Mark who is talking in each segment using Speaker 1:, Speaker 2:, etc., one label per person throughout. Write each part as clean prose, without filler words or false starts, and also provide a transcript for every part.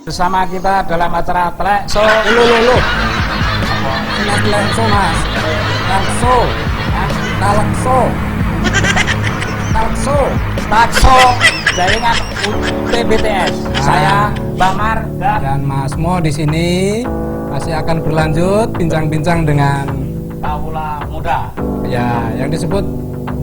Speaker 1: Bersama kita dalam acara Telekso. Lu. Telekso mas. Takso. Jaringan UTBTS. Saya Bamar
Speaker 2: dan Mas Mo di sini masih akan berlanjut bincang-bincang dengan
Speaker 1: Kaula Muda.
Speaker 2: Ya, yang disebut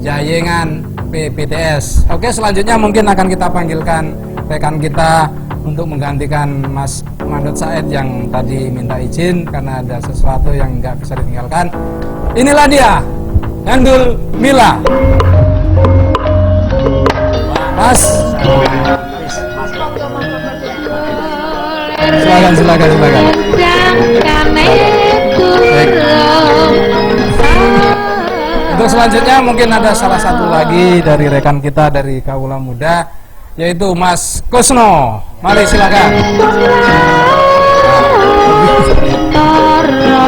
Speaker 2: Jayengan PBTS. Oke, selanjutnya mungkin akan kita panggilkan rekan kita untuk menggantikan Mas Mandut Said yang tadi minta izin karena ada sesuatu yang nggak bisa ditinggalkan. Inilah dia, Gandul Mila. Mas. Silakan. Baik. Untuk selanjutnya mungkin ada salah satu lagi dari rekan kita dari Kaula Muda, yaitu Mas Kusno. Mari silakan.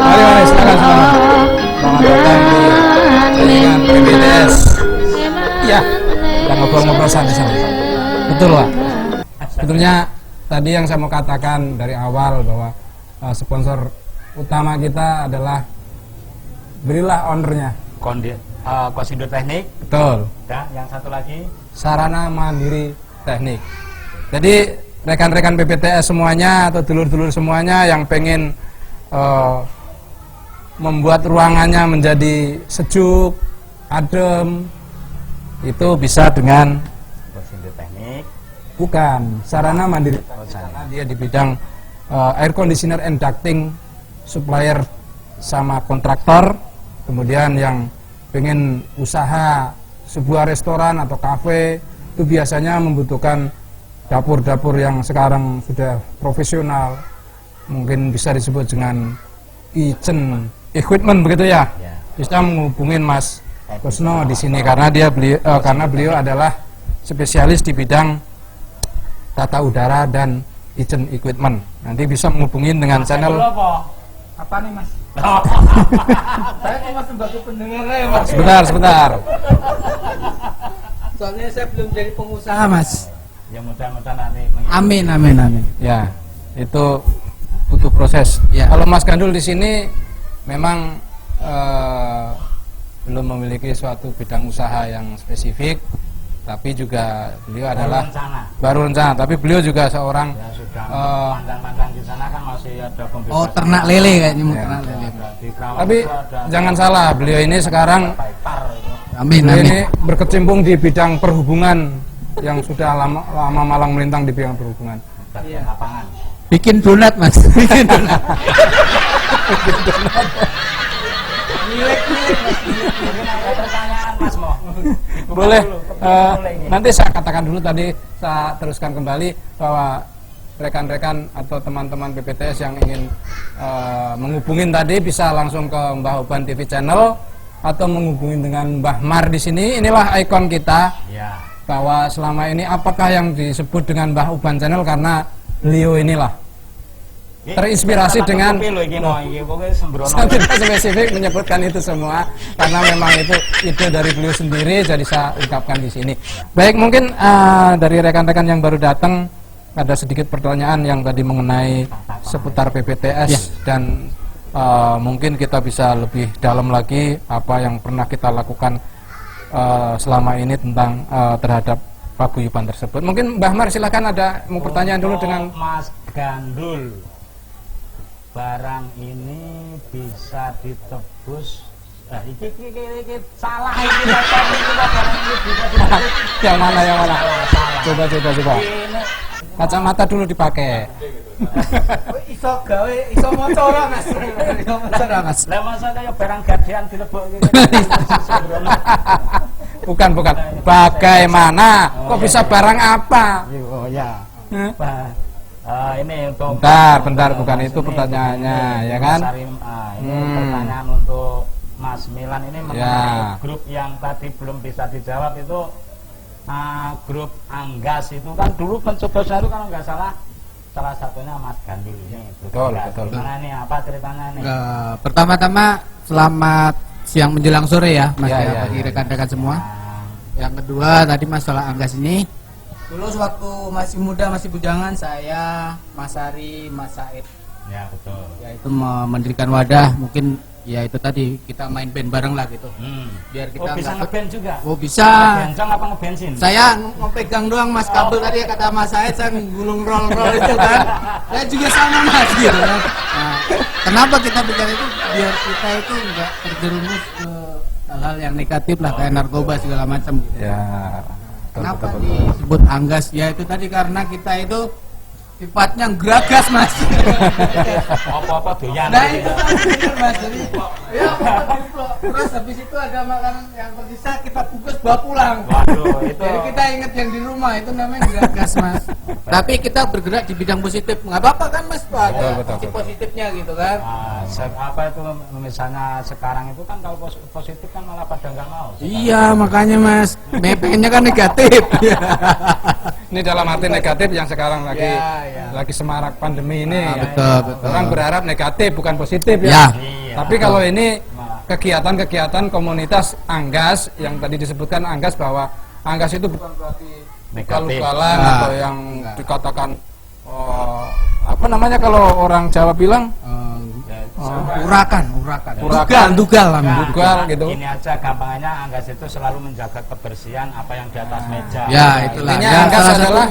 Speaker 2: Mari silakan. Selamat datang di PBTS. Ya, kita ngobrol-ngobrol santai-santai. Betul Pak. Sebetulnya tadi yang saya mau katakan dari awal bahwa sponsor utama kita adalah Berilah ownernya.
Speaker 1: Kosindo Teknik.
Speaker 2: Betul.
Speaker 1: Dan yang satu lagi
Speaker 2: Sarana Mandiri Teknik. Jadi rekan-rekan PBTS semuanya atau dulur-dulur semuanya yang pengen membuat ruangannya menjadi sejuk, adem, itu bisa dengan
Speaker 1: Kosindo Teknik.
Speaker 2: Bukan, Sarana Mandiri Teknik. Karena dia di bidang air conditioner and ducting, supplier sama kontraktor. Kemudian yang pengen usaha sebuah restoran atau kafe itu biasanya membutuhkan dapur-dapur yang sekarang sudah profesional, mungkin bisa disebut dengan kitchen equipment begitu ya. Bisa menghubungin Mas Kusno di sini karena beliau adalah spesialis di bidang tata udara dan kitchen equipment. Nanti bisa menghubungin dengan channel.
Speaker 1: Apa nih Mas? Saya kok masih sebagai pendengar ya Mas.
Speaker 2: Sebentar.
Speaker 3: Soalnya saya belum jadi pengusaha Mas.
Speaker 1: Ya mudah-mudahan nanti.
Speaker 3: Amin.
Speaker 2: Ya, itu butuh proses.
Speaker 3: Ya.
Speaker 2: Kalau Mas Gandul di sini memang belum memiliki suatu bidang usaha yang spesifik, tapi juga beliau adalah baru rencana. Tapi beliau juga seorang
Speaker 1: ya, sudah mantan di sana kan masih ada pembebasan.
Speaker 3: Oh, ternak lele kayaknya mau ternak lele.
Speaker 2: Tapi jangan salah, beliau ini sekarang
Speaker 3: Amin.
Speaker 2: ini berkecimpung di bidang perhubungan yang sudah lama malang melintang di bidang perhubungan.
Speaker 1: Iya.
Speaker 3: Bikin donat Mas. Bikin donat.
Speaker 2: Boleh, nanti saya katakan dulu tadi, saya teruskan kembali bahwa rekan-rekan atau teman-teman PBTS yang ingin menghubungin tadi bisa langsung ke Mbah Uban TV channel atau menghubungin dengan Mbah Mar di sini. Inilah ikon kita
Speaker 1: ya.
Speaker 2: Bahwa selama ini apakah yang disebut dengan Mbah Uban channel karena beliau inilah terinspirasi dengan tidak spesifik menyebutkan itu semua karena memang itu ide dari beliau sendiri, jadi saya ungkapkan di sini. Baik, mungkin dari rekan-rekan yang baru datang ada sedikit pertanyaan yang tadi mengenai seputar PBTS ya. Dan mungkin kita bisa lebih dalam lagi apa yang pernah kita lakukan selama ini tentang terhadap paguyuban tersebut. Mungkin Mbah Mar silakan, ada mau pertanyaan dulu dengan
Speaker 1: Mas Gandul. Barang ini bisa ditebus. Nah, iki salah iki
Speaker 2: yang mana?
Speaker 1: Salah.
Speaker 2: Coba. Kacamata dulu dipakai.
Speaker 1: Iso gawe, iso maca ora Mas. Lah masa kaya barang gadean dilebok iki.
Speaker 2: Bukan. Bagaimana? Kok bisa barang apa?
Speaker 1: Oh ya. Ini untuk
Speaker 2: bentar, bukan itu pertanyaannya, ya kan?
Speaker 1: Ini pertanyaan untuk Mas Milan ini mengenai
Speaker 2: ya.
Speaker 1: Grup yang tadi belum bisa dijawab itu grup Anggas itu kan dulu mencoba baru kalau nggak salah satunya Mas Gandul ini.
Speaker 2: Betul.
Speaker 1: Gimana nih, apa ceritanya nih?
Speaker 3: Pertama-tama selamat siang menjelang sore ya Mas
Speaker 2: ya,
Speaker 3: bagi rekan-rekan semua. Yang kedua tadi masalah Anggas ini Dulu waktu masih muda, masih bujangan, saya, Mas Ari, Mas Said,
Speaker 1: Ya betul.
Speaker 3: ya itu mendirikan wadah. Mungkin ya itu tadi kita main band bareng lah gitu. Biar kita
Speaker 1: bisa
Speaker 3: nggak-
Speaker 1: ngeband juga.
Speaker 3: Oh bisa.
Speaker 1: Bencong apa ngebensin?
Speaker 3: Saya ngepegang doang Mas kabel tadi kata Mas Said, saya gulung roll itu kan. Saya juga sama Mas gitu kan. Nah, kenapa kita bicara itu? Biar kita itu nggak terjerumus ke hal-hal yang negatif lah kayak narkoba segala macam gitu.
Speaker 2: Ya.
Speaker 3: Kenapa disebut anggas? Ya itu tadi karena kita itu sifatnya geragas Mas.
Speaker 1: Apa-apa doyan.
Speaker 3: Nah itu kan bener, Mas. Jadi ya apa diplok. Terus habis itu ada makanan yang tersisa kita bungkus bawa pulang.
Speaker 1: Waduh, itu.
Speaker 3: Jadi kita ingat yang di rumah itu namanya geragas Mas. Tapi kita bergerak di bidang positif. Nggak apa-apa kan Mas? Ada sisi positifnya gitu kan.
Speaker 1: Apa itu misalnya sekarang itu kan kalau positif kan malah pada nggak mau.
Speaker 3: Iya makanya Mas. Pengennya kan negatif.
Speaker 2: Ini dalam arti negatif yang sekarang lagi
Speaker 3: Ya.
Speaker 2: lagi semarak pandemi ini.
Speaker 3: Betul.
Speaker 2: Orang berharap negatif bukan positif
Speaker 3: Ya.
Speaker 2: ya.
Speaker 1: Iya.
Speaker 2: Tapi kalau ini kegiatan-kegiatan komunitas Anggas yang tadi disebutkan Anggas, bahwa Anggas itu bukan berarti
Speaker 1: Negatif.
Speaker 2: ugal-ugalan
Speaker 3: Nah,
Speaker 2: atau yang dikatakan apa namanya kalau orang Jawa bilang
Speaker 3: Urakan. Dugal lah.
Speaker 1: Nah,
Speaker 2: Dugal gitu.
Speaker 1: Ini aja gampangnya Anggas itu selalu menjaga kebersihan apa yang di atas meja.
Speaker 3: Ya, itulah.
Speaker 2: Intinya
Speaker 3: Ya,
Speaker 2: Anggas
Speaker 3: salah satu-
Speaker 2: adalah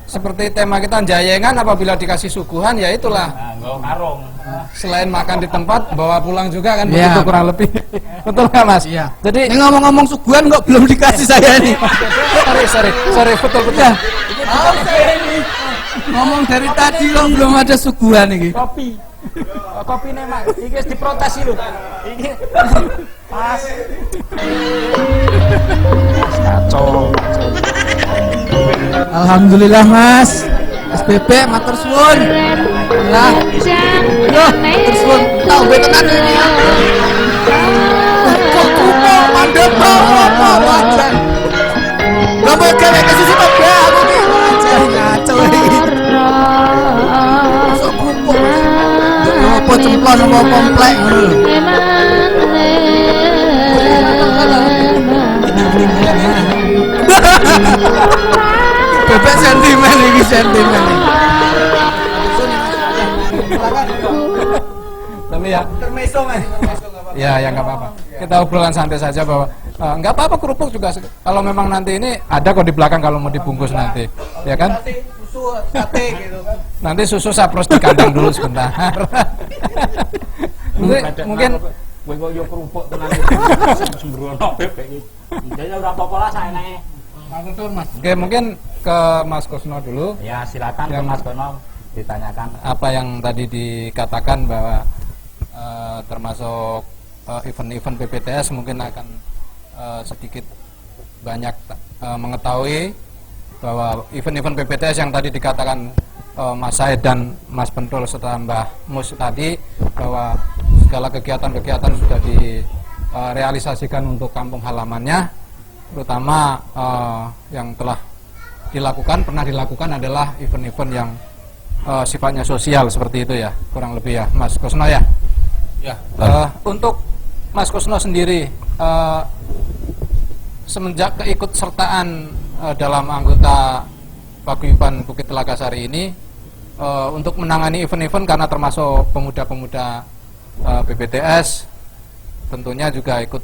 Speaker 2: seperti tema kita jayengan, apabila dikasih suguhan ya itulah.
Speaker 1: Nah, nggak karung.
Speaker 2: Selain makan di tempat, bawa pulang juga kan,
Speaker 3: Iya.
Speaker 2: begitu kurang lebih. Betul nggak Mas?
Speaker 3: Iya.
Speaker 2: Jadi
Speaker 3: Ini ngomong-ngomong suguhan kok belum dikasih saya ini.
Speaker 2: sorry, betul.
Speaker 3: Ya. Saya ini ngomong dari tadi kok belum ada suguhan ini.
Speaker 1: Kopi nih mak, ini diprotes itu. Ini pas. Kacau.
Speaker 3: Alhamdulillah Mas. SPP matur suwun. Lah. Yo, matur suwun. Tahu betenan ini. Kok mandek apa wajan. Gak mau gawe ke susu kok ya aku nih. Wajan ngaco iki. Sok kumpul. Apa cemplon apa komplek ngono lho. Bebek sentimen iki sentimen.
Speaker 2: Tapi ya,
Speaker 3: Termeso Mas.
Speaker 2: ya nggak apa-apa. Kita obrolan santai saja bahwa nggak apa-apa kerupuk juga. Kalau memang nanti ini ada kok di belakang kalau mau dibungkus nanti, ya kan?
Speaker 3: Susu sate gitu kan.
Speaker 2: Nanti susu sapros di kandang dulu sebentar. mungkin
Speaker 1: Kowe kok yo kerupuk tenan. Sembrono bebek iki. Jadi ora apa-apa lah saenake.
Speaker 3: Matur Mas.
Speaker 2: Oke, mungkin ke Mas Kusno dulu.
Speaker 1: Ya silakan ke
Speaker 2: Yang-
Speaker 1: Mas Dono ditanyakan.
Speaker 2: Apa yang tadi dikatakan bahwa termasuk event-event PPTS mungkin akan sedikit banyak mengetahui bahwa event-event PPTS yang tadi dikatakan Mas Said dan Mas Pentul serta Mbah Mus tadi, bahwa segala kegiatan-kegiatan sudah direalisasikan untuk kampung halamannya, terutama yang telah pernah dilakukan adalah event-event yang sifatnya sosial seperti itu ya, kurang lebih ya Mas Kusno ya.
Speaker 4: Ya.
Speaker 2: Untuk Mas Kusno sendiri, semenjak keikutsertaan dalam anggota Paguyuban Bukit Telagasari ini untuk menangani event-event, karena termasuk pemuda-pemuda PPTS tentunya juga ikut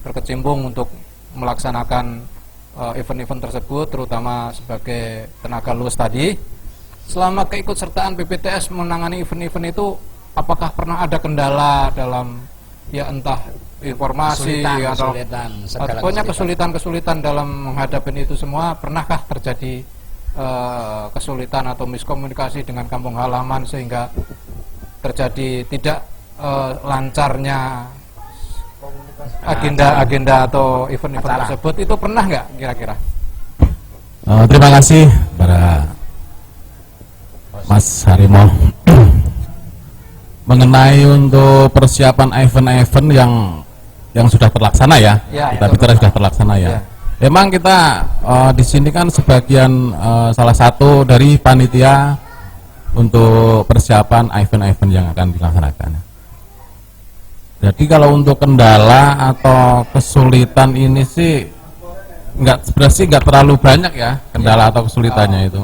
Speaker 2: berkecimpung untuk melaksanakan event-event tersebut, terutama sebagai tenaga luas tadi. Selama keikutsertaan PPTS menangani event-event itu, apakah pernah ada kendala dalam ya entah informasi atau pokoknya kesulitan dalam menghadapi itu semua? Pernahkah terjadi kesulitan atau miskomunikasi dengan kampung halaman sehingga terjadi tidak lancarnya agenda atau event-event tersebut? Itu pernah nggak kira-kira?
Speaker 4: Terima kasih para Mas Harimo. Mengenai untuk persiapan event-event yang sudah terlaksana ya, kita bicara sudah terlaksana ya. Emang kita di sini kan sebagian salah satu dari panitia untuk persiapan event-event yang akan dilaksanakan. Jadi kalau untuk kendala atau kesulitan ini sih sebenarnya sih nggak terlalu banyak ya kendala atau kesulitannya itu.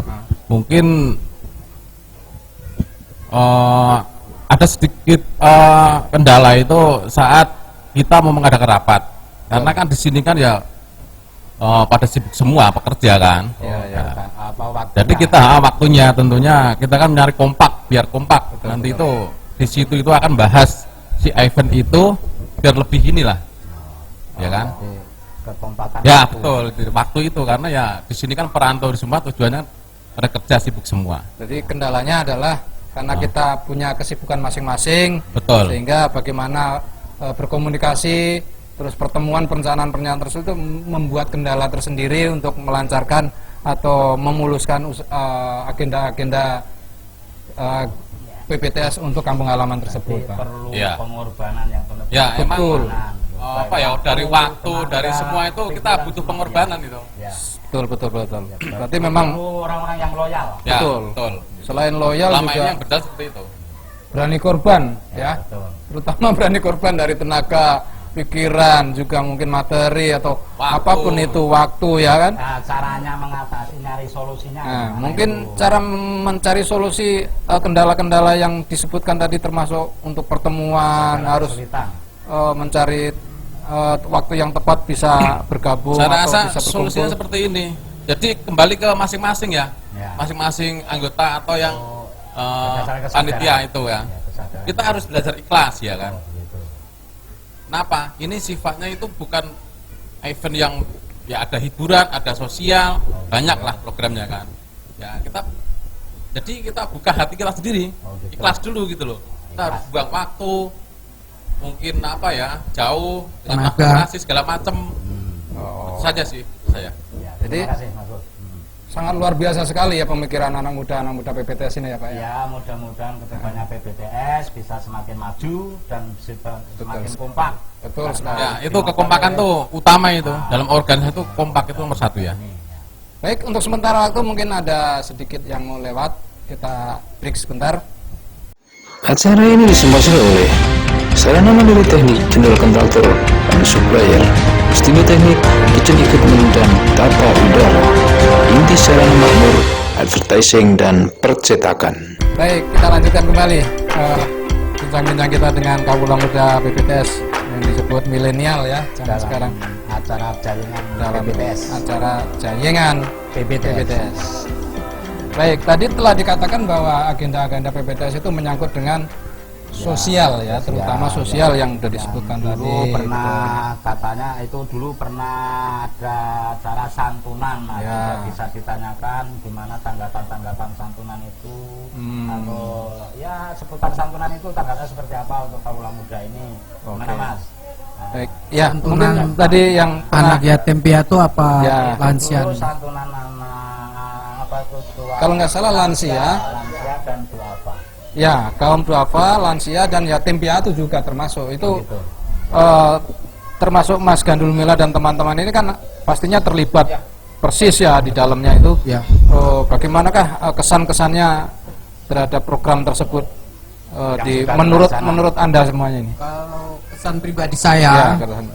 Speaker 4: Mungkin ada sedikit kendala itu saat kita mau mengadakan rapat, karena kan di sini kan ya pada sibuk semua pekerja kan. Jadi kita waktunya tentunya kita kan mencari kompak, biar kompak. Nanti itu di situ itu akan bahas si event itu biar lebih inilah, ya kan?
Speaker 1: Kekompakan.
Speaker 4: Ya betul, waktu itu karena ya di sini kan perantau di semua tujuannya pada kerja sibuk semua.
Speaker 2: Jadi kendalanya adalah karena kita punya kesibukan masing-masing,
Speaker 4: Betul.
Speaker 2: sehingga bagaimana berkomunikasi, terus pertemuan perencanaan tersebut itu membuat kendala tersendiri untuk melancarkan atau memuluskan agenda-agenda PPTS untuk kampung halaman tersebut, Pak.
Speaker 1: Perlu
Speaker 4: Ya.
Speaker 1: pengorbanan yang benar.
Speaker 4: Ya
Speaker 2: Betul.
Speaker 4: emang apa ya dari waktu dari semua itu kita butuh pengorbanan itu.
Speaker 1: Ya.
Speaker 2: Betul. Berarti memang
Speaker 1: Perlu orang-orang yang loyal.
Speaker 4: Ya,
Speaker 2: betul. Selain loyal
Speaker 4: Selama ini
Speaker 2: juga
Speaker 4: yang berjalan seperti itu.
Speaker 2: berani korban, ya.
Speaker 1: Betul.
Speaker 2: Terutama berani korban dari tenaga, pikiran, juga mungkin materi atau
Speaker 4: Waktu.
Speaker 2: apapun itu, waktu, ya kan.
Speaker 1: Nah, caranya mengatasi, nyari solusinya.
Speaker 2: Nah,
Speaker 1: gimana
Speaker 2: mungkin
Speaker 1: itu?
Speaker 2: cara mencari solusi kendala-kendala yang disebutkan tadi termasuk untuk pertemuan
Speaker 1: Segala
Speaker 2: harus
Speaker 1: kesulitan.
Speaker 2: mencari waktu yang tepat bisa bergabung
Speaker 4: Saya
Speaker 2: atau
Speaker 4: rasa
Speaker 2: bisa
Speaker 4: solusinya
Speaker 2: berkumpul.
Speaker 4: seperti ini. Jadi kembali ke masing-masing ya,
Speaker 1: Ya.
Speaker 4: masing-masing anggota atau yang
Speaker 1: Berdasarkan kesadaran.
Speaker 4: panitia itu ya.
Speaker 1: Ya, kesadaran.
Speaker 4: Kita harus belajar ikhlas ya kan.
Speaker 1: Gitu.
Speaker 4: Kenapa? Ini sifatnya itu bukan event yang ya ada hiburan, ada sosial, banyak lah programnya kan. Ya jadi kita buka hati kita sendiri,
Speaker 1: gitu.
Speaker 4: ikhlas dulu gitu loh. Kita harus buang waktu, mungkin apa ya jauh dengan
Speaker 3: Tenaga.
Speaker 4: administrasi segala macam. Itu saja sih saya.
Speaker 1: Ya,
Speaker 2: Jadi-
Speaker 1: terima kasih, Mas Bud.
Speaker 2: Sangat luar biasa sekali ya pemikiran anak muda PPTS ini ya Pak ya.
Speaker 1: Ya, mudah-mudahan kedepannya PPTS bisa semakin maju dan semakin kompak.
Speaker 2: Betul
Speaker 1: Karena
Speaker 2: sekali.
Speaker 4: Ya, itu kekompakan tuh utama itu. Dalam organisasi itu kompak itu nomor satu ya.
Speaker 2: Baik, untuk sementara waktu mungkin ada sedikit yang mau lewat, kita break sebentar.
Speaker 5: Acara ini disponsori oleh Sarana Mandiri Teknik, General Kontraktor, dan Supplier, Studio Teknik, Kitchen Equipment, dan Tata Udara, Inti Sarana Makmur, Advertising, dan Percetakan.
Speaker 2: Baik, kita lanjutkan kembali bincang-bincang kita dengan Kawula Muda PPTS yang disebut milenial ya, zaman sekarang.
Speaker 1: acara jaringan
Speaker 2: Dalam
Speaker 1: PPTS.
Speaker 2: acara jaringan
Speaker 1: PPTS.
Speaker 2: Baik, tadi telah dikatakan bahwa agenda-agenda PPTS itu menyangkut dengan sosial ya, terutama sosial yang sudah disebutkan tadi.
Speaker 1: Dulu pernah katanya itu dulu pernah ada acara santunan, nah,
Speaker 2: Ya.
Speaker 1: juga bisa ditanyakan gimana tanggapan santunan itu, atau ya seputar santunan itu tanggapannya seperti apa untuk Kawula Muda ini, gimana
Speaker 2: Oke.
Speaker 1: Mas?
Speaker 2: Baik, ya
Speaker 3: Santunan
Speaker 2: mungkin tadi yang
Speaker 3: Anak yatim piatu apa
Speaker 2: Ya.
Speaker 3: lansia?
Speaker 1: Dulu santunan anak apa itu tua,
Speaker 2: Kalau nggak salah lansia.
Speaker 1: lansia dan duafa.
Speaker 2: ya kaum duafa, lansia dan yatim piatu juga termasuk itu.
Speaker 1: Gitu.
Speaker 2: Termasuk Mas Gandul Mila dan teman-teman ini kan pastinya terlibat persis ya di dalamnya itu.
Speaker 3: Ya.
Speaker 2: Bagaimanakah kesan-kesannya terhadap program tersebut
Speaker 1: Yang sudah terlaksana.
Speaker 2: menurut Anda semuanya ini?
Speaker 3: Kalau kesan pribadi
Speaker 2: Ya,
Speaker 3: saya,
Speaker 2: kesan.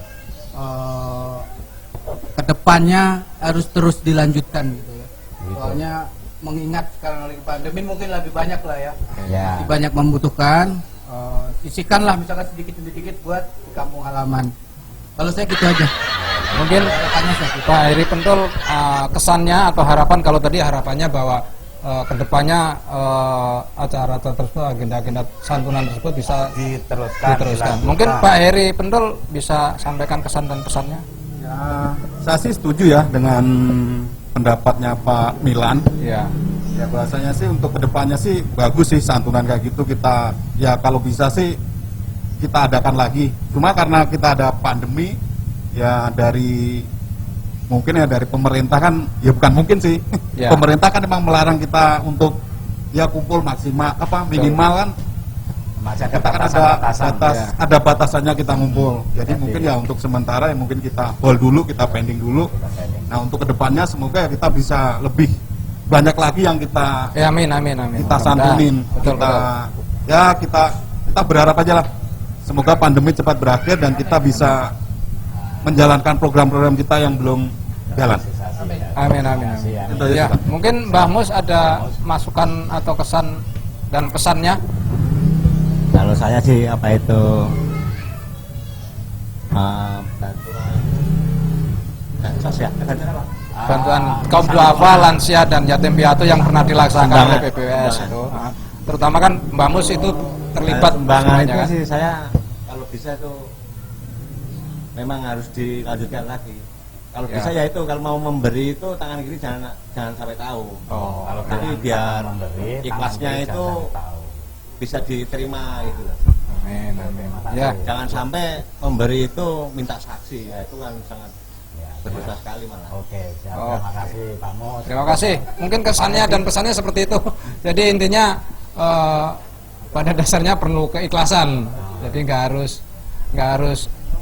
Speaker 3: kedepannya harus terus dilanjutkan gitu ya. Soalnya mengingat sekarang lagi pandemi mungkin lebih banyak lah ya.
Speaker 1: Ya.
Speaker 3: Lebih banyak membutuhkan. Sisihkanlah misalkan sedikit-sedikit buat di kampung halaman. Kalau saya gitu aja.
Speaker 2: Mungkin
Speaker 3: Harapannya saya gitu.
Speaker 2: Pak Heri Pentol kesannya atau harapan, kalau tadi harapannya bahwa kedepannya acara tersebut, agenda-agenda santunan tersebut bisa
Speaker 1: Diteruskan.
Speaker 2: diteruskan.
Speaker 1: dilanjutkan.
Speaker 2: Mungkin Pak Heri Pentol bisa sampaikan kesan dan pesannya.
Speaker 6: Ya, saya sih setuju ya dengan pendapatnya Pak Milan.
Speaker 2: Ya,
Speaker 6: Ya bahasanya sih untuk kedepannya sih bagus sih santunan kayak gitu, kita ya kalau bisa sih kita adakan lagi. Cuma karena kita ada pandemi ya dari mungkin ya dari pemerintah kan ya bukan mungkin sih.
Speaker 2: Ya.
Speaker 6: Pemerintah kan memang melarang kita untuk ya kumpul maksimal apa minimal kan
Speaker 1: Masih ada
Speaker 6: kita kan
Speaker 1: batasan-batasan.
Speaker 6: ada batasannya kita ngumpul. Jadi mungkin ya untuk sementara ya mungkin kita hold dulu, kita pending dulu. Nah untuk kedepannya semoga ya kita bisa lebih banyak lagi yang kita
Speaker 2: ya amin.
Speaker 6: kita santunin.
Speaker 2: Betul,
Speaker 6: Kita
Speaker 2: betul.
Speaker 6: ya kita berharap aja lah. Semoga pandemi cepat berakhir dan kita bisa menjalankan program-program kita yang belum jalan.
Speaker 2: Amin, amin, amin.
Speaker 6: Itu aja,
Speaker 2: Ya,
Speaker 6: Pak.
Speaker 2: mungkin Mbah Mus ada masukan atau kesan dan pesannya?
Speaker 1: Kalau saya sih apa itu bantuan ya,
Speaker 2: Bantuan kaum duafa, lansia dan yatim piatu yang pernah dilaksanakan oleh PPWS itu. Terutama kan Mbah Mus itu terlibat
Speaker 7: sumbangan
Speaker 2: semuanya,
Speaker 7: itu
Speaker 2: kan?
Speaker 7: sih saya kalau bisa tuh memang harus dilanjutkan lagi. Kalau
Speaker 2: Ya.
Speaker 7: bisa ya itu kalau mau memberi itu tangan kiri jangan sampai tahu.
Speaker 2: Oh,
Speaker 1: kalau
Speaker 7: Jadi biar
Speaker 1: memberi,
Speaker 7: ikhlasnya
Speaker 1: tangan kiri
Speaker 7: itu
Speaker 1: jangan tahu.
Speaker 7: bisa diterima gitu loh.
Speaker 2: amin, amin.
Speaker 1: Terima
Speaker 2: Ya,
Speaker 1: kasih.
Speaker 7: Jangan sampai memberi itu minta saksi ya itu kan sangat
Speaker 1: Ya,
Speaker 7: berdosa sekali malah.
Speaker 1: Oke, siap.
Speaker 2: Oh.
Speaker 1: Terima kasih Pak Mus.
Speaker 2: terima kasih. Mungkin kesannya dan pesannya seperti itu. Jadi intinya pada dasarnya perlu keikhlasan. Jadi nggak harus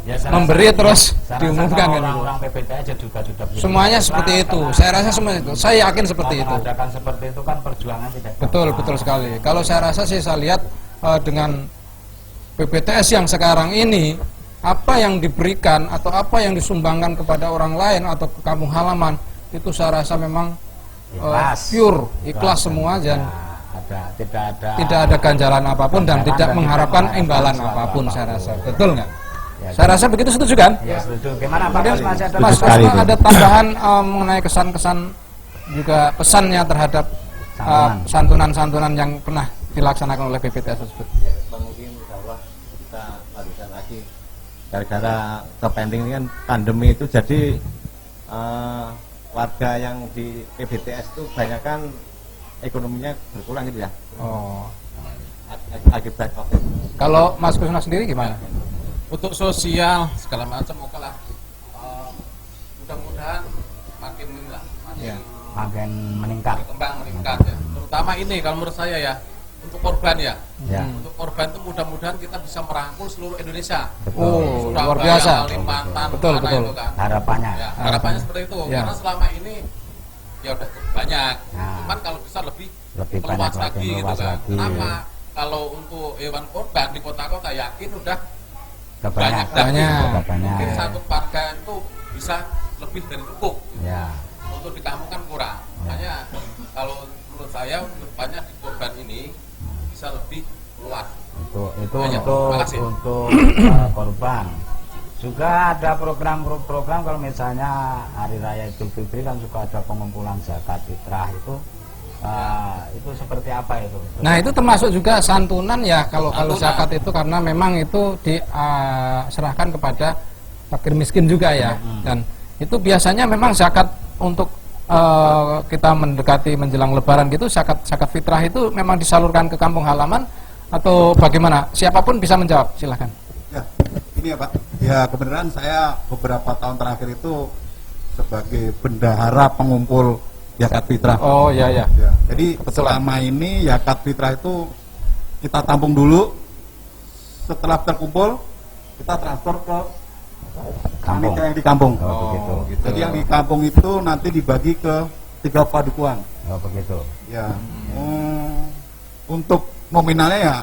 Speaker 1: Ya, saya
Speaker 2: memberi
Speaker 1: rasa-
Speaker 2: terus
Speaker 1: saya rasa
Speaker 2: diumumkan
Speaker 1: kalau
Speaker 2: kan itu.
Speaker 1: orang-orang PPTS juga sudah bisa
Speaker 2: Semuanya
Speaker 1: bergerak,
Speaker 2: seperti itu.
Speaker 1: karena
Speaker 2: Saya rasa semua itu. Saya yakin seperti
Speaker 1: mau
Speaker 2: itu.
Speaker 1: mengadakan seperti itu kan perjuangan tidak
Speaker 2: Betul,
Speaker 1: gampang.
Speaker 2: betul sekali. Kalau saya rasa sih saya lihat dengan PPTS yang sekarang ini, apa yang diberikan atau apa yang disumbangkan kepada orang lain atau ke kampung halaman, itu saya rasa memang
Speaker 1: Ikhlas.
Speaker 2: pure, ikhlas semua dan tidak ada ganjalan apapun dan tidak mengharapkan imbalan apapun, saya rasa. Betul nggak?
Speaker 1: Ya,
Speaker 2: Saya rasa begitu, setuju kan?
Speaker 1: Ya, setuju. Gimana Pak
Speaker 2: Kemudian
Speaker 1: Mus? Masih ada
Speaker 2: Mas
Speaker 7: sekali
Speaker 2: Osma
Speaker 7: itu.
Speaker 2: ada tambahan mengenai kesan-kesan juga pesannya terhadap santunan-santunan yang pernah dilaksanakan oleh PPTS tersebut.
Speaker 7: Mungkin insya Allah kita lanjutkan lagi gara-gara kepenting ini kan pandemi itu jadi warga yang di PBTS itu banyak kan ekonominya berkurang gitu ya
Speaker 2: Oh.
Speaker 7: akibat COVID.
Speaker 2: Kalau Mas Kusna sendiri gimana?
Speaker 4: Untuk sosial segala macam oke lah. Mudah-mudahan makin inilah, makin
Speaker 2: Ya.
Speaker 1: makin meningkat.
Speaker 4: berkembang meningkat ya. Terutama ini kalau menurut saya ya untuk korban ya.
Speaker 1: Ya.
Speaker 4: Untuk korban itu mudah-mudahan kita bisa merangkul seluruh Indonesia.
Speaker 2: Oh,
Speaker 4: Surabaya,
Speaker 2: luar biasa.
Speaker 4: Kalimantan,
Speaker 2: Betul,
Speaker 4: mana
Speaker 2: betul.
Speaker 4: itu kan.
Speaker 1: Harapannya.
Speaker 4: Ya, harapannya seperti itu.
Speaker 2: Ya.
Speaker 4: Karena selama ini ya udah cukup banyak.
Speaker 1: Nah.
Speaker 4: Cuman kalau bisa lebih
Speaker 1: Lebih
Speaker 4: meluas
Speaker 1: banyak lagi,
Speaker 4: lagi gitu
Speaker 1: meluas
Speaker 4: kan.
Speaker 1: lagi.
Speaker 4: Kenapa? Kalau untuk hewan korban di kota-kota yakin udah
Speaker 1: Kebanyakan.
Speaker 2: Banyak.
Speaker 4: mungkin satu keluarga itu bisa lebih dari cukup.
Speaker 1: Ya.
Speaker 4: Untuk di kampung kan kurang. Makanya kalau menurut saya depannya di korban ini bisa lebih luas.
Speaker 1: Itu
Speaker 4: Banyak.
Speaker 1: untuk
Speaker 4: Terima kasih.
Speaker 1: korban. Juga ada program kalau misalnya Hari Raya Idul Fitri kan juga ada pengumpulan zakat fitrah itu seperti apa itu?
Speaker 2: Nah, itu termasuk juga santunan ya kalau zakat itu karena memang itu diserahkan kepada fakir miskin juga ya. Dan itu biasanya memang zakat untuk kita mendekati menjelang lebaran gitu, zakat fitrah itu memang disalurkan ke kampung halaman atau bagaimana? Siapapun bisa menjawab, silahkan.
Speaker 6: Ya, ini ya Pak. Ya kebenaran saya beberapa tahun terakhir itu sebagai bendahara pengumpul zakat fitrah.
Speaker 2: Oh iya ya.
Speaker 6: Ya, jadi selama ini zakat fitrah itu kita tampung dulu, setelah terkumpul kita transfer ke
Speaker 1: Kampung.
Speaker 6: panitia yang di kampung.
Speaker 1: Oh, begitu.
Speaker 6: Jadi yang di kampung itu nanti dibagi ke 3 padukuan.
Speaker 1: Oh, begitu.
Speaker 6: Ya, untuk nominalnya ya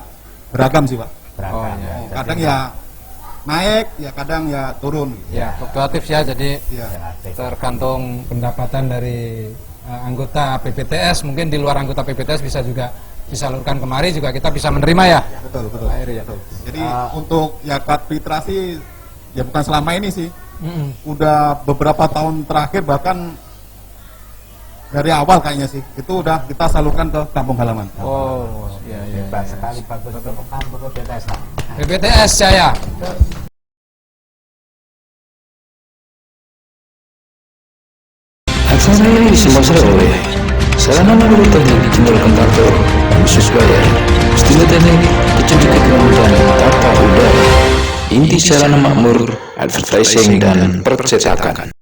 Speaker 6: beragam sih Pak.
Speaker 1: Beragam.
Speaker 2: Oh, iya.
Speaker 1: Jadi
Speaker 6: Kadang ya naik, ya kadang ya turun.
Speaker 2: Ya, fluktuatif ya, jadi
Speaker 6: Ya.
Speaker 1: relatif.
Speaker 2: tergantung pendapatan dari anggota PPTS. Mungkin di luar anggota PPTS bisa juga disalurkan kemari juga kita bisa menerima ya.
Speaker 6: Betul, betul.
Speaker 2: Pak Heri ya.
Speaker 6: Jadi untuk zakat fitrah sih ya bukan selama ini sih.
Speaker 2: Mm-mm.
Speaker 6: Udah beberapa tahun terakhir bahkan dari awal kayaknya sih. Itu udah kita salurkan ke kampung halaman.
Speaker 2: Oh, iya iya.
Speaker 1: Hebat sekali, bagus tepuk tangan untuk PPTS.
Speaker 2: PPTS Jaya.
Speaker 5: Acara ini disponsori oleh Sarana Mandiri Teknik Jendela Kontraktor dan Supplier, Studio Teknik Kitchen Equipment dan Tata Udara, Inti Sarana Makmur, Advertising dan Percetakan.